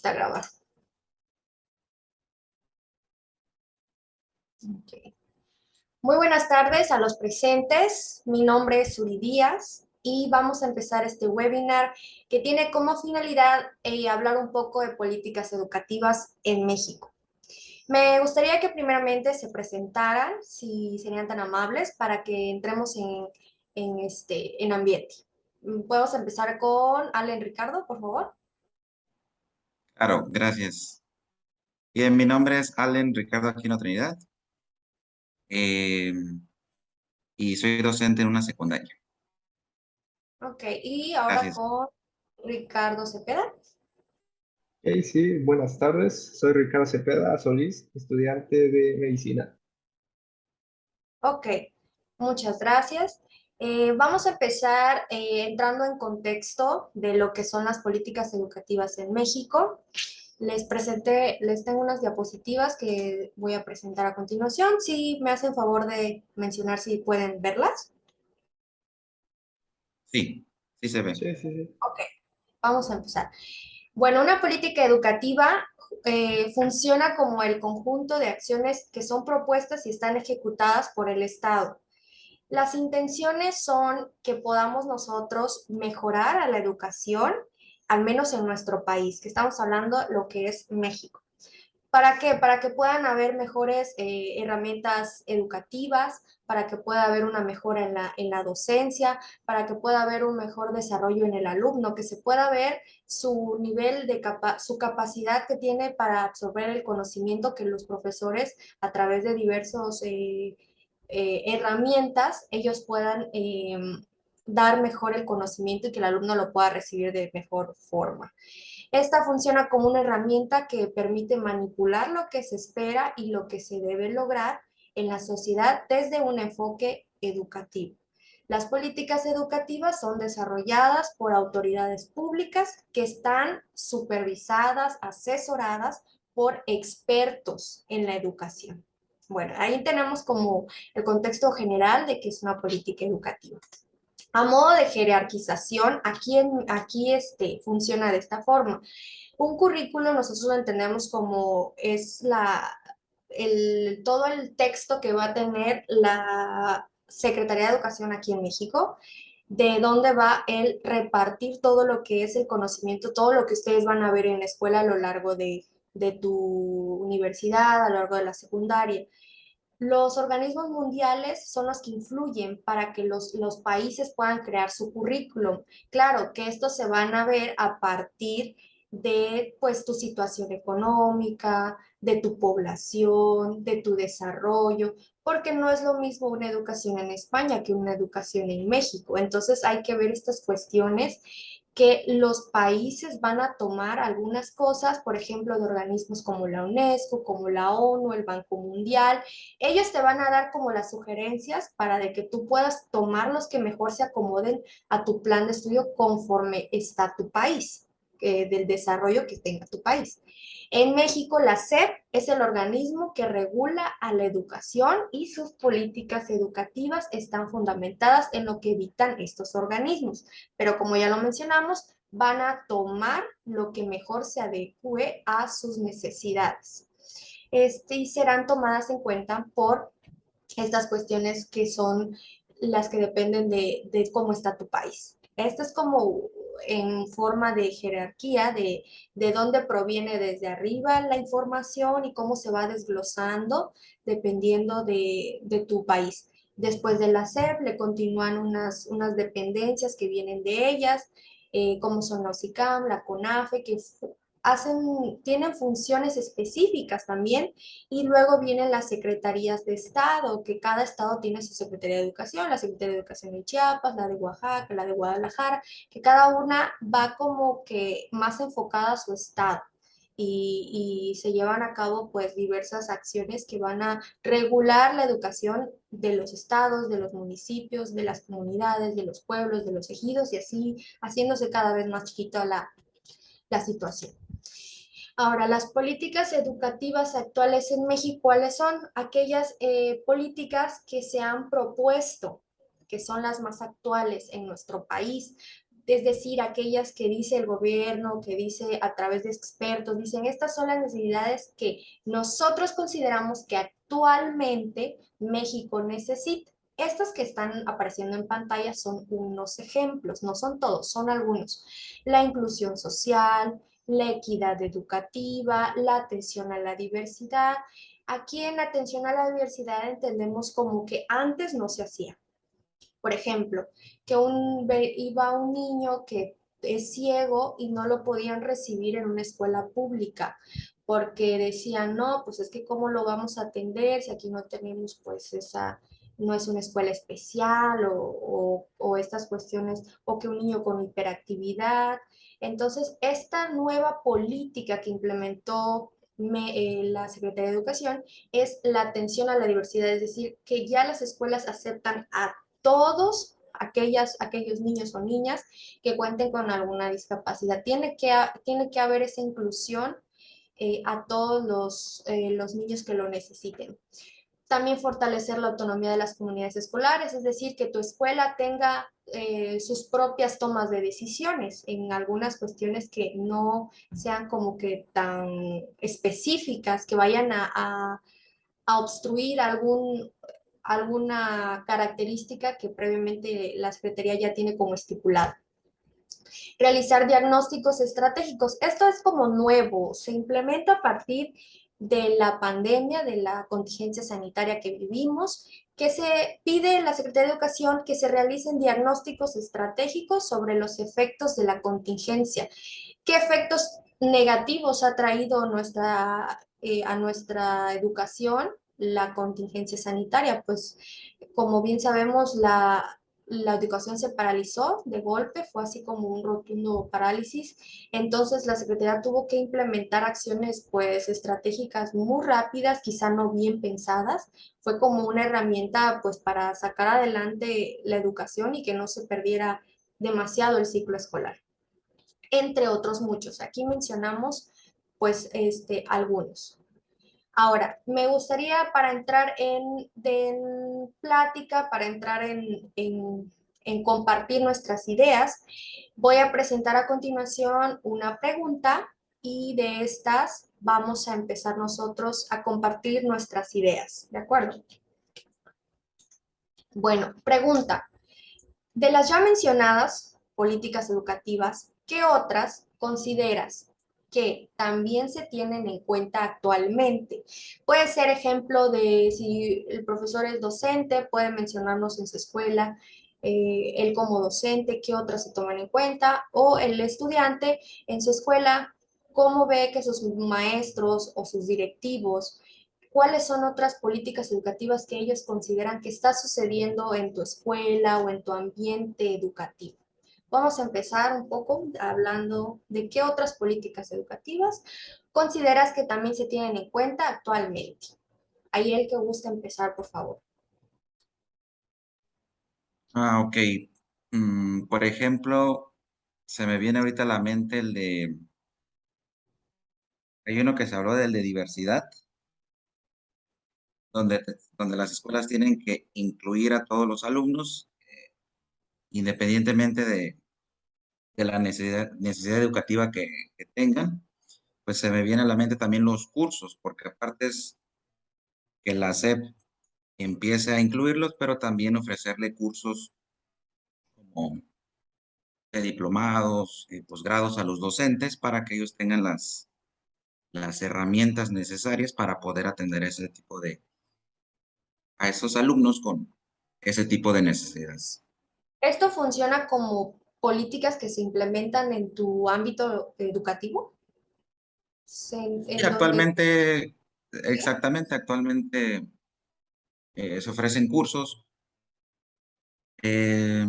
está grabando. Okay. Muy buenas tardes a los presentes. Mi nombre es Suri Díaz y vamos a empezar este webinar que tiene como finalidad hablar un poco de políticas educativas en México. Me gustaría que primeramente se presentaran, si serían tan amables, para que entremos en ambiente. ¿Podemos empezar con Allen Ricardo, por favor? Claro, gracias. Bien, mi nombre es Allen Ricardo Aquino Trinidad eh, y soy docente en una secundaria. Ok, y ahora Gracias. con Ricardo Cepeda. Hey, sí, buenas tardes. Soy Ricardo Cepeda Solís, estudiante de medicina. Ok, muchas gracias. Vamos a empezar entrando en contexto de lo que son las políticas educativas en México. Les tengo unas diapositivas que voy a presentar a continuación. Si me hacen favor de mencionar si pueden verlas. Sí, sí se ve. Sí, sí, sí. Ok, vamos a empezar. Bueno, una política educativa funciona como el conjunto de acciones que son propuestas y están ejecutadas por el Estado. Las intenciones son que podamos nosotros mejorar a la educación, al menos en nuestro país, que estamos hablando lo que es México. ¿Para qué? Para que puedan haber mejores herramientas educativas, para que pueda haber una mejora en la docencia, para que pueda haber un mejor desarrollo en el alumno, que se pueda ver su nivel de su capacidad que tiene para absorber el conocimiento que los profesores a través de diversos herramientas, ellos puedan dar mejor el conocimiento y que el alumno lo pueda recibir de mejor forma. Esta funciona como una herramienta que permite manipular lo que se espera y lo que se debe lograr en la sociedad desde un enfoque educativo. Las políticas educativas son desarrolladas por autoridades públicas que están supervisadas, asesoradas por expertos en la educación. Bueno, ahí tenemos como el contexto general de que es una política educativa. A modo de jerarquización, aquí funciona de esta forma. Un currículo nosotros lo entendemos como es todo el texto que va a tener la Secretaría de Educación aquí en México, de dónde va el repartir todo lo que es el conocimiento, todo lo que ustedes van a ver en la escuela a lo largo de tu universidad, a lo largo de la secundaria. Los organismos mundiales son los que influyen para que los países puedan crear su currículum. Claro que estos se van a ver a partir de pues tu situación económica, de tu población, de tu desarrollo, porque no es lo mismo una educación en España que una educación en México. Entonces hay que ver estas cuestiones que los países van a tomar algunas cosas, por ejemplo, de organismos como la UNESCO, como la ONU, el Banco Mundial. Ellos te van a dar como las sugerencias para de que tú puedas tomar los que mejor se acomoden a tu plan de estudio conforme está tu país, del desarrollo que tenga tu país. En México, la SEP es el organismo que regula a la educación y sus políticas educativas están fundamentadas en lo que evitan estos organismos. Pero como ya lo mencionamos, van a tomar lo que mejor se adecue a sus necesidades. Y serán tomadas en cuenta por estas cuestiones que son las que dependen de cómo está tu país. Esto es como en forma de jerarquía de dónde proviene desde arriba la información y cómo se va desglosando dependiendo de tu país. Después de la SEP le continúan unas dependencias que vienen de ellas, como son la OSICAM, la CONAFE, que tienen funciones específicas también, y luego vienen las secretarías de Estado, que cada estado tiene su Secretaría de Educación, la Secretaría de Educación de Chiapas, la de Oaxaca, la de Guadalajara, que cada una va como que más enfocada a su estado. Y se llevan a cabo pues diversas acciones que van a regular la educación de los estados, de los municipios, de las comunidades, de los pueblos, de los ejidos y así haciéndose cada vez más chiquita la situación. Ahora, las políticas educativas actuales en México, ¿cuáles son? Aquellas políticas que se han propuesto, que son las más actuales en nuestro país, es decir, aquellas que dice el gobierno, que dice a través de expertos, dicen, estas son las necesidades que nosotros consideramos que actualmente México necesita. Estas que están apareciendo en pantalla son unos ejemplos, no son todos, son algunos. La inclusión social, la equidad educativa, la atención a la diversidad. Aquí en atención a la diversidad entendemos como que antes no se hacía. Por ejemplo, que iba un niño que es ciego y no lo podían recibir en una escuela pública porque decían, no, pues es que cómo lo vamos a atender si aquí no tenemos pues esa, no es una escuela especial o estas cuestiones, o que un niño con hiperactividad. Entonces, esta nueva política que implementó la Secretaría de Educación es la atención a la diversidad, es decir, que ya las escuelas aceptan a todos aquellos niños o niñas que cuenten con alguna discapacidad. Tiene que haber esa inclusión a todos los niños que lo necesiten. También fortalecer la autonomía de las comunidades escolares, es decir, que tu escuela tenga sus propias tomas de decisiones en algunas cuestiones que no sean como que tan específicas, que vayan a obstruir alguna característica que previamente la Secretaría ya tiene como estipulada. Realizar diagnósticos estratégicos. Esto es como nuevo, se implementa a partir de la pandemia, de la contingencia sanitaria que vivimos, que se pide en la Secretaría de Educación que se realicen diagnósticos estratégicos sobre los efectos de la contingencia. ¿Qué efectos negativos ha traído a nuestra educación la contingencia sanitaria? Pues como bien sabemos, la educación se paralizó de golpe, fue así como un rotundo parálisis. Entonces la Secretaría tuvo que implementar acciones pues estratégicas muy rápidas, quizá no bien pensadas. Fue como una herramienta pues para sacar adelante la educación y que no se perdiera demasiado el ciclo escolar, entre otros muchos. Aquí mencionamos pues algunos. Ahora, me gustaría para entrar en plática, para entrar en compartir nuestras ideas, voy a presentar a continuación una pregunta y de estas vamos a empezar nosotros a compartir nuestras ideas, ¿de acuerdo? Bueno, pregunta. De las ya mencionadas políticas educativas, ¿qué otras consideras que también se tienen en cuenta actualmente? Puede ser ejemplo de si el profesor es docente, puede mencionarnos en su escuela, él como docente, qué otras se toman en cuenta, o el estudiante en su escuela, cómo ve que sus maestros o sus directivos, cuáles son otras políticas educativas que ellos consideran que está sucediendo en tu escuela o en tu ambiente educativo. Vamos a empezar un poco hablando de qué otras políticas educativas consideras que también se tienen en cuenta actualmente. Ahí el que gusta empezar, por favor. Ok. Por ejemplo, se me viene ahorita a la mente hay uno que se habló del de diversidad, donde, donde las escuelas tienen que incluir a todos los alumnos, independientemente de la necesidad educativa que tengan. Pues se me viene a la mente también los cursos, porque aparte es que la SEP empiece a incluirlos, pero también ofrecerle cursos como de diplomados, posgrados a los docentes para que ellos tengan las herramientas necesarias para poder atender a esos alumnos con ese tipo de necesidades. ¿Esto funciona como políticas que se implementan en tu ámbito educativo? Y En donde, actualmente, ¿sí? exactamente, actualmente se ofrecen cursos eh,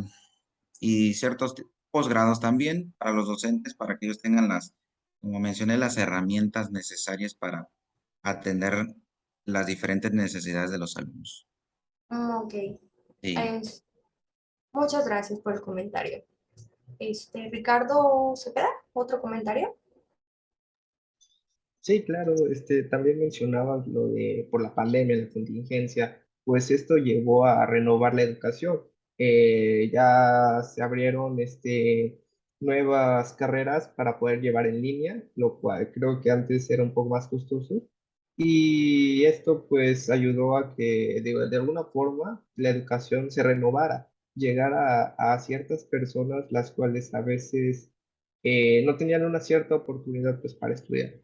y ciertos posgrados también para los docentes, para que ellos tengan como mencioné, las herramientas necesarias para atender las diferentes necesidades de los alumnos. Ok. Sí. Es- Muchas gracias por el comentario. Ricardo Cepeda, ¿otro comentario? Sí, claro, también mencionabas lo de por la pandemia, la contingencia, pues esto llevó a renovar la educación. Ya se abrieron nuevas carreras para poder llevar en línea, lo cual creo que antes era un poco más costoso. Y esto pues ayudó a que de alguna forma la educación se renovara, llegara a ciertas personas las cuales a veces no tenían una cierta oportunidad pues para estudiar.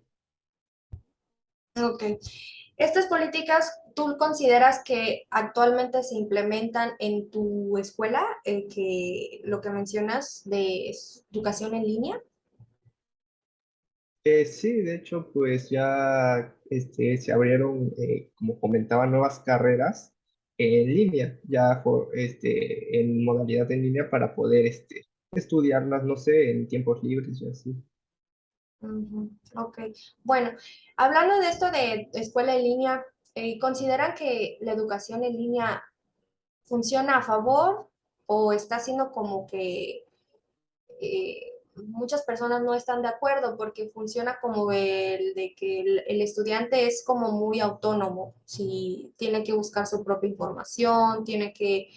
Ok. ¿Estas políticas tú consideras que actualmente se implementan en tu escuela, que lo que mencionas de educación en línea? Sí, de hecho, pues ya se abrieron, como comentaba, nuevas carreras en línea, ya en modalidad en línea para poder estudiarlas, no sé, en tiempos libres y así. Ujú. Ok. Bueno, hablando de esto de escuela en línea, ¿consideran que la educación en línea funciona a favor o está siendo como que muchas personas no están de acuerdo porque funciona como el de que el estudiante es como muy autónomo, si tiene que buscar su propia información, tiene que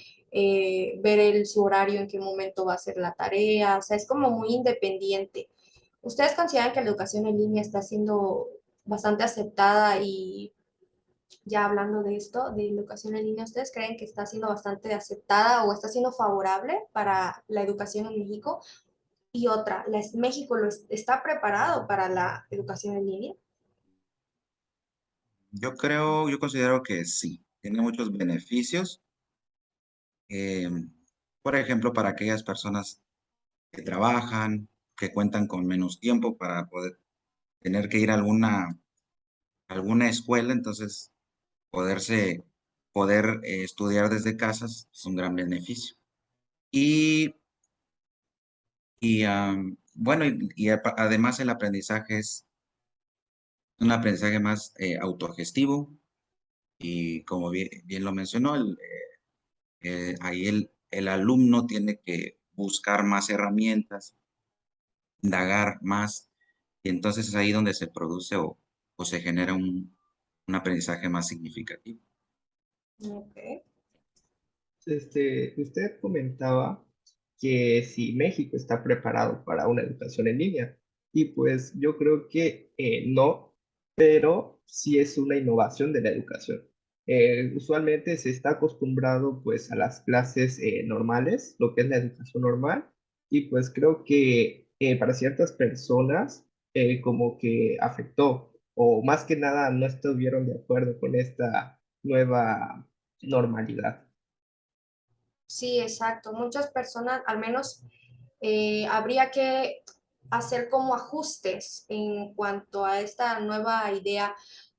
ver su horario, en qué momento va a hacer la tarea, o sea, es como muy independiente. ¿Ustedes consideran que la educación en línea está siendo bastante aceptada y ya hablando de esto, de educación en línea, ¿ustedes creen que está siendo bastante aceptada o está siendo favorable para la educación en México? Y otra, México está preparado para la educación en línea. Yo considero que sí, tiene muchos beneficios. eh, por ejemplo, para aquellas personas que trabajan, que cuentan con menos tiempo para poder tener que ir a alguna escuela, entonces poderse, poder estudiar desde casa es un gran beneficio. Y, bueno, además el aprendizaje es un aprendizaje más autogestivo y como bien lo mencionó, ahí el alumno tiene que buscar más herramientas, indagar más, y entonces es ahí donde se produce o se genera un aprendizaje más significativo. Ok. Usted comentaba que si México está preparado para una educación en línea, y pues yo creo que no, pero sí es una innovación de la educación. Usualmente se está acostumbrado pues a las clases normales, lo que es la educación normal, y pues creo que para ciertas personas como que afectó, o más que nada no estuvieron de acuerdo con esta nueva normalidad. Sí, exacto. Muchas personas, al menos habría que hacer como ajustes en cuanto a esta nueva idea,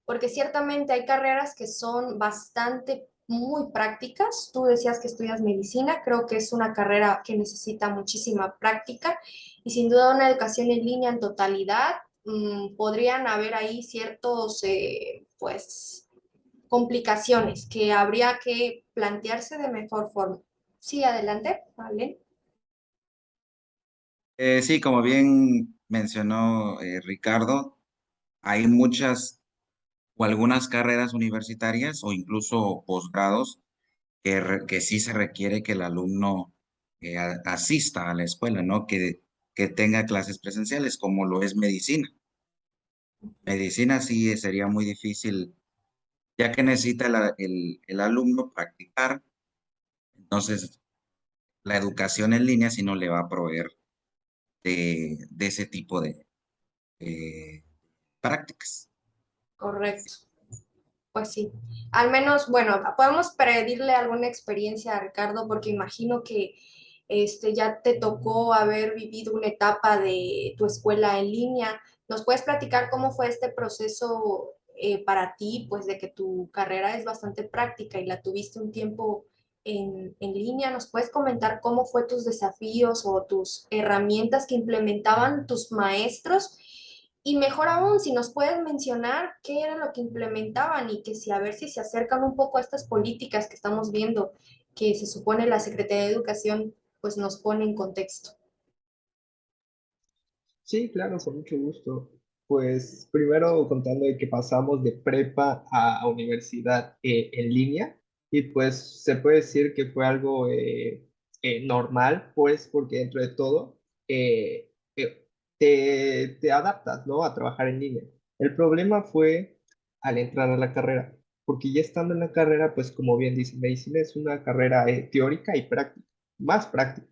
porque ciertamente hay carreras que son bastante, muy prácticas. Tú decías que estudias medicina, creo que es una carrera que necesita muchísima práctica y sin duda una educación en línea en totalidad. Podrían haber ahí ciertos, pues, complicaciones que habría que plantearse de mejor forma. Sí, adelante, vale. Sí, como bien mencionó Ricardo, hay muchas o algunas carreras universitarias o incluso posgrados que sí se requiere que el alumno asista a la escuela, ¿no? Que tenga clases presenciales, como lo es medicina. Medicina sí sería muy difícil, ya que necesita el alumno practicar, entonces la educación en línea sí no le va a proveer de ese tipo de prácticas. Correcto. Pues sí. Al menos, bueno, podemos pedirle alguna experiencia a Ricardo porque imagino que ya te tocó haber vivido una etapa de tu escuela en línea. ¿Nos puedes platicar cómo fue este proceso para ti, pues de que tu carrera es bastante práctica y la tuviste un tiempo en línea? ¿Nos puedes comentar cómo fue tus desafíos o tus herramientas que implementaban tus maestros? Y mejor aún, si nos puedes mencionar qué era lo que implementaban y que si a ver si se acercan un poco a estas políticas que estamos viendo, que se supone la Secretaría de Educación pues nos pone en contexto. Sí, claro, con mucho gusto. Pues primero contando de que pasamos de prepa a universidad en línea y pues se puede decir que fue algo normal, pues porque dentro de todo eh, te adaptas, ¿no? A trabajar en línea. El problema fue al entrar a la carrera, porque ya estando en la carrera, pues como bien dice, medicina es una carrera teórica y práctica, más práctica.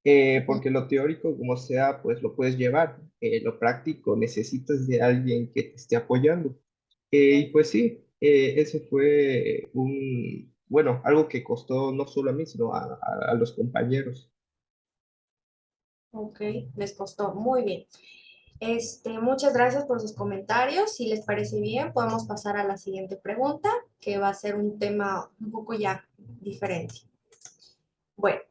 Ujú. Porque lo teórico, como sea, pues lo puedes llevar. Lo práctico, necesitas de alguien que te esté apoyando. Y pues sí, ese fue bueno, algo que costó no solo a mí, sino a los compañeros. Ok, les costó muy bien. Muchas gracias por sus comentarios. Si les parece bien, podemos pasar a la siguiente pregunta, que va a ser un tema un poco ya diferente. Bueno,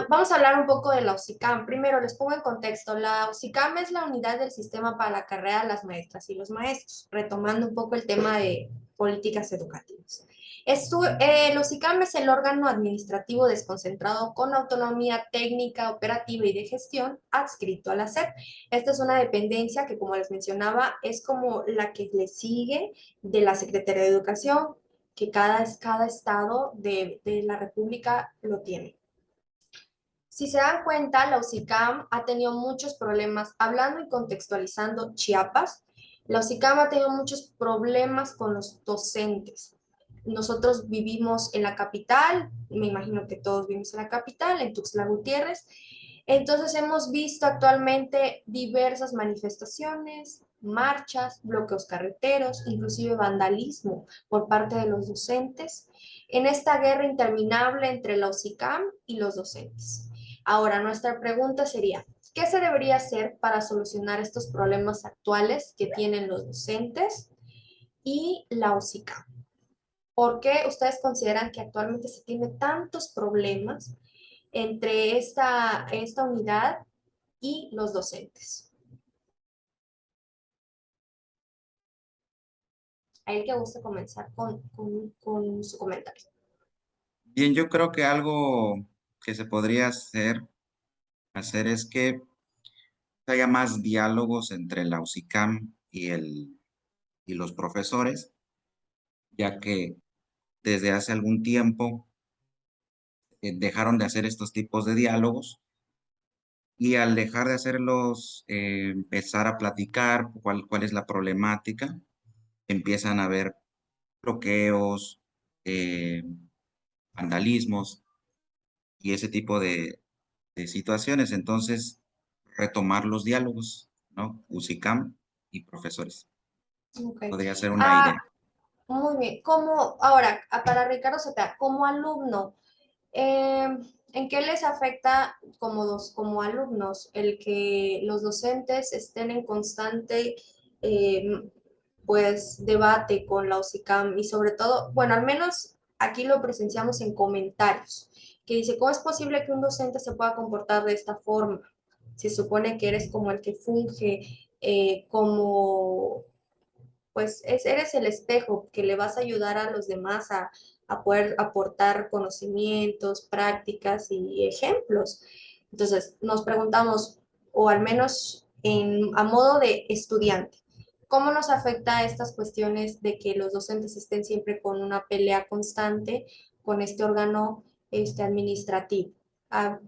vamos a hablar un poco de la UCICAM. Primero, les pongo en contexto. La UCICAM es la unidad del sistema para la carrera de las maestras y los maestros, retomando un poco el tema de políticas educativas. El UCICAM es el órgano administrativo desconcentrado con autonomía técnica, operativa y de gestión adscrito a la SEP. Esta es una dependencia que, como les mencionaba, es como la que le sigue de la Secretaría de Educación, que cada estado de la República lo tiene. Si se dan cuenta, la UCICAM ha tenido muchos problemas, hablando y contextualizando Chiapas, la UCICAM ha tenido muchos problemas con los docentes. Nosotros vivimos en la capital, me imagino que todos vivimos en la capital, en Tuxtla Gutiérrez. Entonces hemos visto actualmente diversas manifestaciones, marchas, bloqueos carreteros, inclusive vandalismo por parte de los docentes en esta guerra interminable entre la UCICAM y los docentes. Ahora, nuestra pregunta sería, ¿qué se debería hacer para solucionar estos problemas actuales que tienen los docentes y la UCICAM? ¿Por qué ustedes consideran que actualmente se tienen tantos problemas entre esta unidad y los docentes? A él que gusta comenzar con su comentario. Bien, yo creo que algo que se podría hacer es que haya más diálogos entre la UCICAM y los profesores, ya que desde hace algún tiempo dejaron de hacer estos tipos de diálogos y al dejar de hacerlos, empezar a platicar cuál es la problemática, empiezan a haber bloqueos, eh, vandalismos y ese tipo de situaciones. Entonces, retomar los diálogos, ¿no? UCICAM y profesores. Okay. Podría ser una Ah, idea. muy bien. Ahora, para Ricardo Cepeda, como alumno, Eh, ¿en qué les afecta como alumnos el que los docentes estén en constante eh, pues debate con la OSICAM y sobre todo, bueno, al menos aquí lo presenciamos en comentarios, que dice, ¿cómo es posible que un docente se pueda comportar de esta forma? Se supone que eres como el que funge como pues eres el espejo que le vas a ayudar a los demás a poder aportar conocimientos, prácticas y ejemplos. Entonces, nos preguntamos, o al menos a modo de estudiante, ¿cómo nos afecta estas cuestiones de que los docentes estén siempre con una pelea constante con este órgano administrativo? Ah,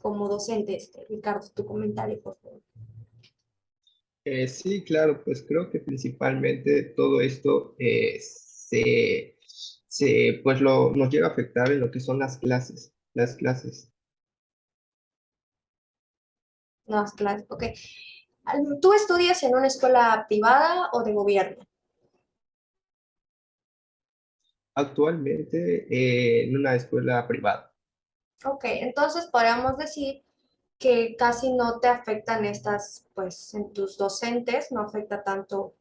como docente, Ricardo, tu comentario, por favor. Sí, claro, pues creo que principalmente todo esto pues nos llega a afectar en lo que son las clases. No, claro, ok. ¿Tú estudias en una escuela privada o de gobierno? Actualmente en una escuela privada. Ok, entonces podríamos decir que casi no te afectan pues en tus docentes, no afecta tanto,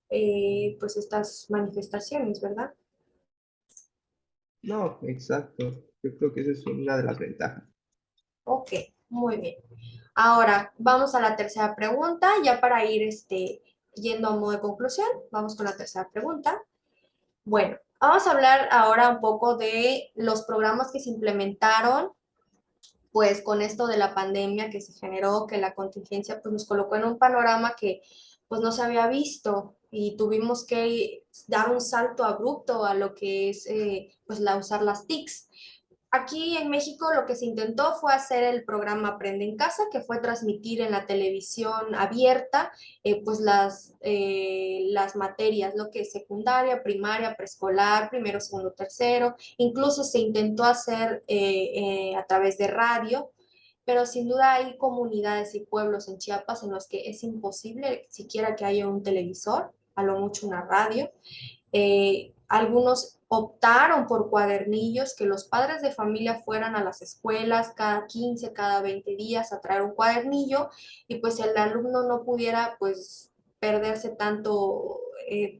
pues estas manifestaciones, ¿verdad? No, exacto. Yo creo que esa es una de las ventajas. Ok, muy bien. Ahora, vamos a la tercera pregunta, ya para ir yendo a modo de conclusión, vamos con la tercera pregunta. Bueno, vamos a hablar ahora un poco de los programas que se implementaron pues con esto de la pandemia que se generó, que la contingencia pues nos colocó en un panorama que pues no se había visto y tuvimos que dar un salto abrupto a lo que es pues usar las TICs. Aquí en México lo que se intentó fue hacer el programa Aprende en Casa, que fue transmitir en la televisión abierta pues las materias, lo que es secundaria, primaria, preescolar, primero, segundo, tercero. Incluso se intentó hacer a través de radio, pero sin duda hay comunidades y pueblos en Chiapas en los que es imposible siquiera que haya un televisor, a lo mucho una radio. Algunos optaron por cuadernillos, que los padres de familia fueran a las escuelas cada 15, cada 20 días a traer un cuadernillo y pues el alumno no pudiera pues perderse tanto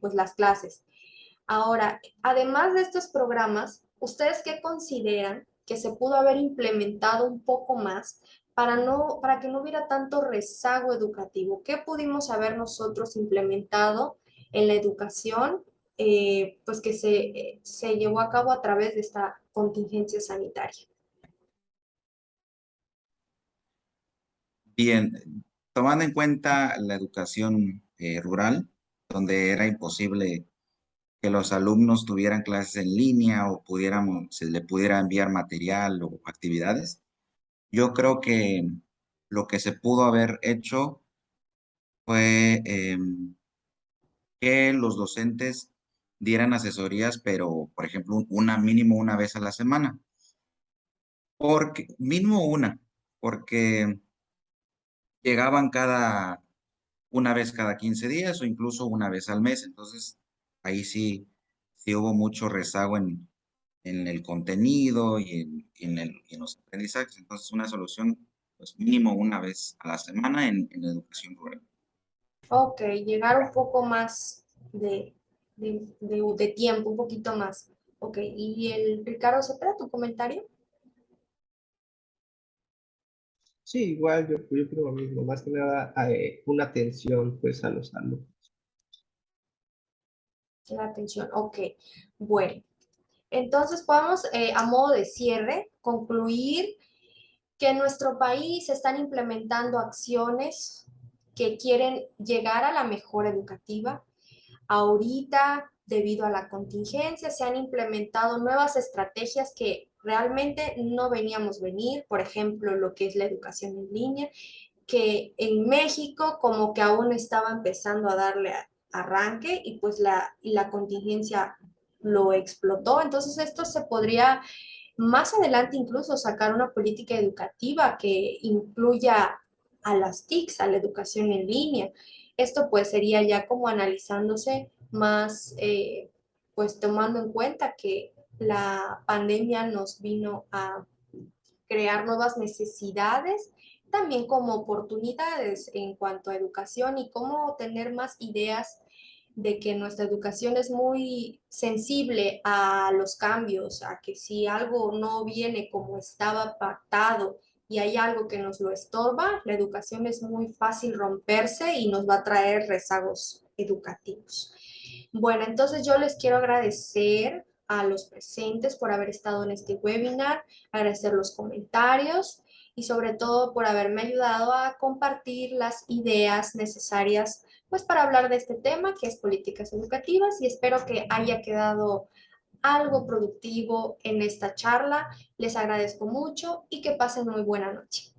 pues las clases. Ahora, además de estos programas, ¿ustedes qué consideran que se pudo haber implementado un poco más para que no hubiera tanto rezago educativo? ¿Qué pudimos haber nosotros implementado en la educación, pues que se llevó a cabo a través de esta contingencia sanitaria? Bien, tomando en cuenta la educación rural, donde era imposible que los alumnos tuvieran clases en línea o se le pudiera enviar material o actividades, yo creo que lo que se pudo haber hecho fue que los docentes dieran asesorías, pero, por ejemplo, mínimo una vez a la semana. Mínimo una, porque llegaban una vez cada 15 días o incluso una vez al mes. Entonces, ahí sí hubo mucho rezago en el contenido y en los aprendizajes. Entonces, una solución, pues mínimo una vez a la semana en la educación rural. Ok, llegar un poco más de tiempo, un poquito más. Ok, y el Ricardo Cepeda, ¿tu comentario? Sí, igual yo creo lo mismo, más que nada una atención pues a los alumnos. La atención, ok. Bueno, entonces podemos, a modo de cierre, concluir que en nuestro país se están implementando acciones que quieren llegar a la mejora educativa. Ahorita, debido a la contingencia, se han implementado nuevas estrategias que realmente no veníamos venir, por ejemplo, lo que es la educación en línea, que en México como que aún estaba empezando a darle arranque y pues la contingencia lo explotó. Entonces esto se podría más adelante incluso sacar una política educativa que incluya a las TICs, a la educación en línea. Esto pues sería ya como analizándose más, pues tomando en cuenta que la pandemia nos vino a crear nuevas necesidades, también como oportunidades en cuanto a educación y cómo tener más ideas de que nuestra educación es muy sensible a los cambios, a que si algo no viene como estaba pactado y hay algo que nos lo estorba, la educación es muy fácil romperse y nos va a traer rezagos educativos. Bueno, entonces yo les quiero agradecer a los presentes por haber estado en este webinar, agradecer los comentarios y sobre todo por haberme ayudado a compartir las ideas necesarias pues para hablar de este tema que es políticas educativas y espero que haya quedado algo productivo en esta charla. Les agradezco mucho y que pasen muy buena noche.